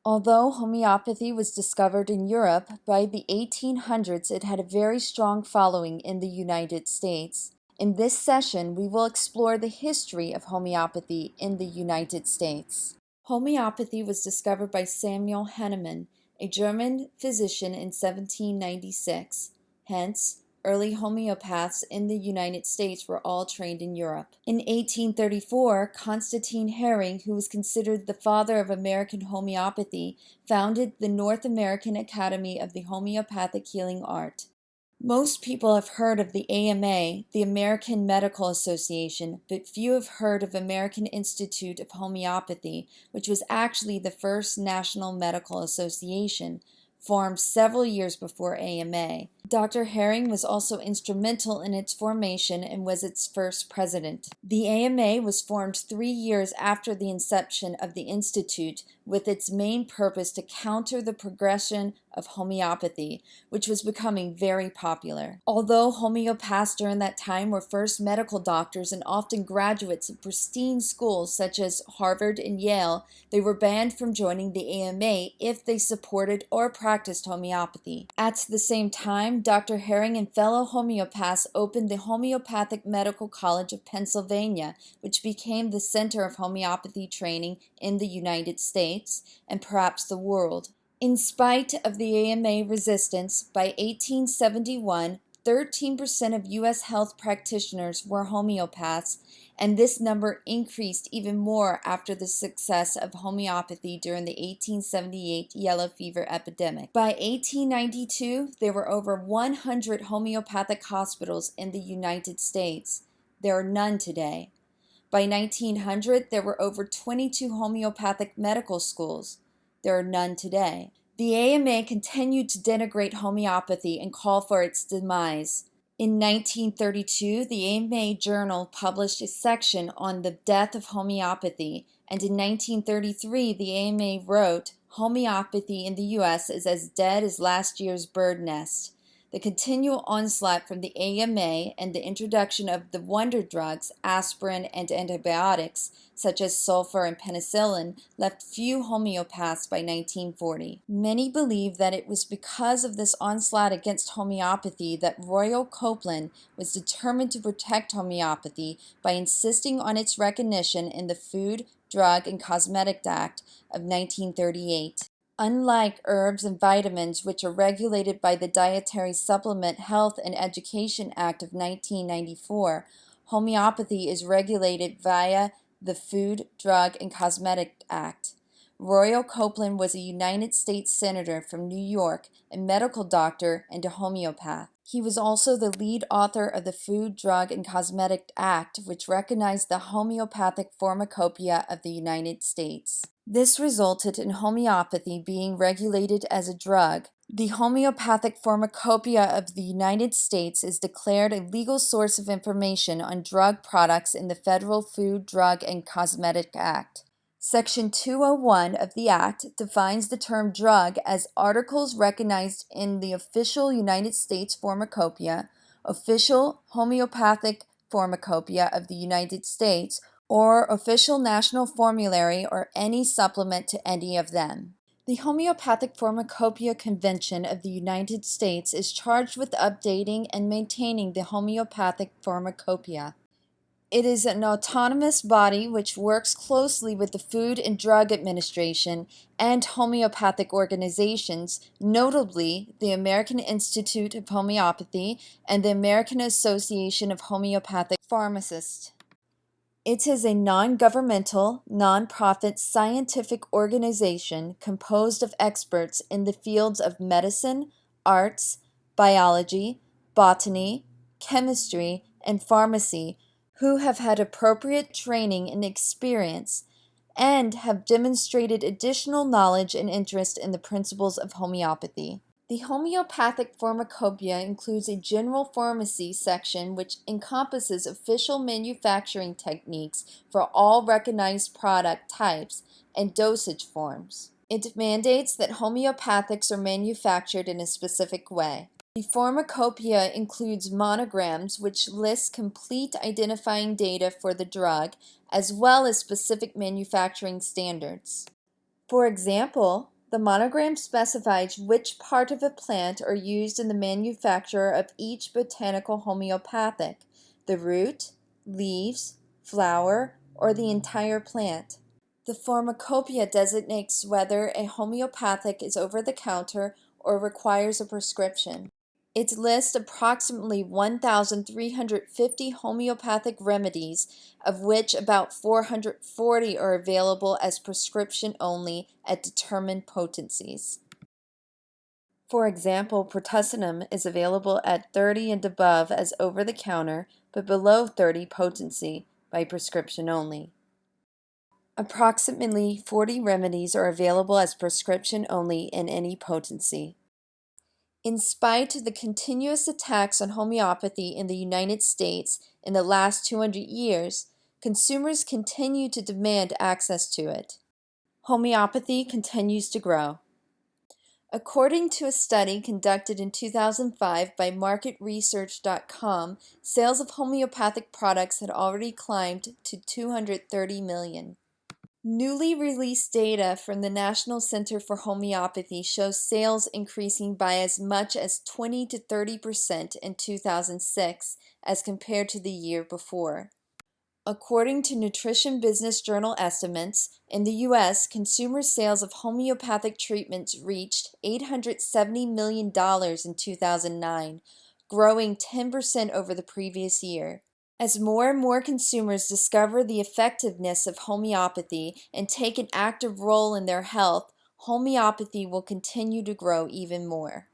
Although homeopathy was discovered in Europe, by the 1800s it had a very strong following in the United States. In this session, we will explore the history of homeopathy in the United States. Homeopathy was discovered by Samuel Hahnemann, a German physician in 1796. Hence, early homeopaths in the United States were all trained in Europe. In 1834, Constantine Hering, who was considered the father of American homeopathy, founded the North American Academy of the Homeopathic Healing Art. Most people have heard of the AMA, the American Medical Association, but few have heard of American Institute of Homeopathy, which was actually the first national medical association, formed several years before AMA. Dr. Hering was also instrumental in its formation and was its first president. The AMA was formed 3 years after the inception of the Institute, with its main purpose to counter the progression of homeopathy, which was becoming very popular. Although homeopaths during that time were first medical doctors and often graduates of pristine schools such as Harvard and Yale, they were banned from joining the AMA if they supported or practiced homeopathy. At the same time, Dr. Hering and fellow homeopaths opened the Homeopathic Medical College of Pennsylvania, which became the center of homeopathy training in the United States and perhaps the world. In spite of the AMA resistance, by 1871, 13% of U.S. health practitioners were homeopaths, and this number increased even more after the success of homeopathy during the 1878 yellow fever epidemic. By 1892, there were over 100 homeopathic hospitals in the United States. There are none today. By 1900, there were over 22 homeopathic medical schools. There are none today. The AMA continued to denigrate homeopathy and call for its demise. In 1932, the AMA Journal published a section on the death of homeopathy, and in 1933, the AMA wrote, "Homeopathy in the U.S. is as dead as last year's bird nest." The continual onslaught from the AMA and the introduction of the wonder drugs, aspirin, and antibiotics, such as sulfur and penicillin, left few homeopaths by 1940. Many believe that it was because of this onslaught against homeopathy that Royal Copeland was determined to protect homeopathy by insisting on its recognition in the Food, Drug, and Cosmetic Act of 1938. Unlike herbs and vitamins, which are regulated by the Dietary Supplement Health and Education Act of 1994, homeopathy is regulated via the Food, Drug, and Cosmetic Act. Royal Copeland was a United States Senator from New York, a medical doctor, and a homeopath. He was also the lead author of the Food, Drug, and Cosmetic Act, which recognized the Homeopathic Pharmacopoeia of the United States. This resulted in homeopathy being regulated as a drug. The Homeopathic Pharmacopoeia of the United States is declared a legal source of information on drug products in the Federal Food, Drug, and Cosmetic Act. Section 201 of the Act defines the term drug as articles recognized in the official United States Pharmacopoeia, official Homeopathic Pharmacopoeia of the United States, or official national formulary or any supplement to any of them. The Homeopathic Pharmacopoeia Convention of the United States is charged with updating and maintaining the Homeopathic Pharmacopoeia. It is an autonomous body which works closely with the Food and Drug Administration and homeopathic organizations, notably the American Institute of Homeopathy and the American Association of Homeopathic Pharmacists. It is a non-governmental, non-profit scientific organization composed of experts in the fields of medicine, arts, biology, botany, chemistry, and pharmacy who have had appropriate training and experience and have demonstrated additional knowledge and interest in the principles of homeopathy. The Homeopathic Pharmacopoeia includes a general pharmacy section which encompasses official manufacturing techniques for all recognized product types and dosage forms. It mandates that homeopathics are manufactured in a specific way. The pharmacopoeia includes monograms which list complete identifying data for the drug as well as specific manufacturing standards. For example, The monogram specifies which part of a plant are used in the manufacture of each botanical homeopathic, the root, leaves, flower, or the entire plant. The Pharmacopoeia designates whether a homeopathic is over the counter or requires a prescription. It lists approximately 1,350 homeopathic remedies, of which about 440 are available as prescription only at determined potencies. For example, pertussinum is available at 30 and above as over-the-counter, but below 30 potency by prescription only. Approximately 40 remedies are available as prescription only in any potency. In spite of the continuous attacks on homeopathy in the United States in the last 200 years, consumers continue to demand access to it. Homeopathy continues to grow. According to a study conducted in 2005 by MarketResearch.com, sales of homeopathic products had already climbed to 230 million. Newly released data from the National Center for Homeopathy shows sales increasing by as much as 20 to 30% in 2006 as compared to the year before. According to Nutrition Business Journal estimates, in the U.S., consumer sales of homeopathic treatments reached $870 million in 2009, growing 10% over the previous year. As more and more consumers discover the effectiveness of homeopathy and take an active role in their health, homeopathy will continue to grow even more.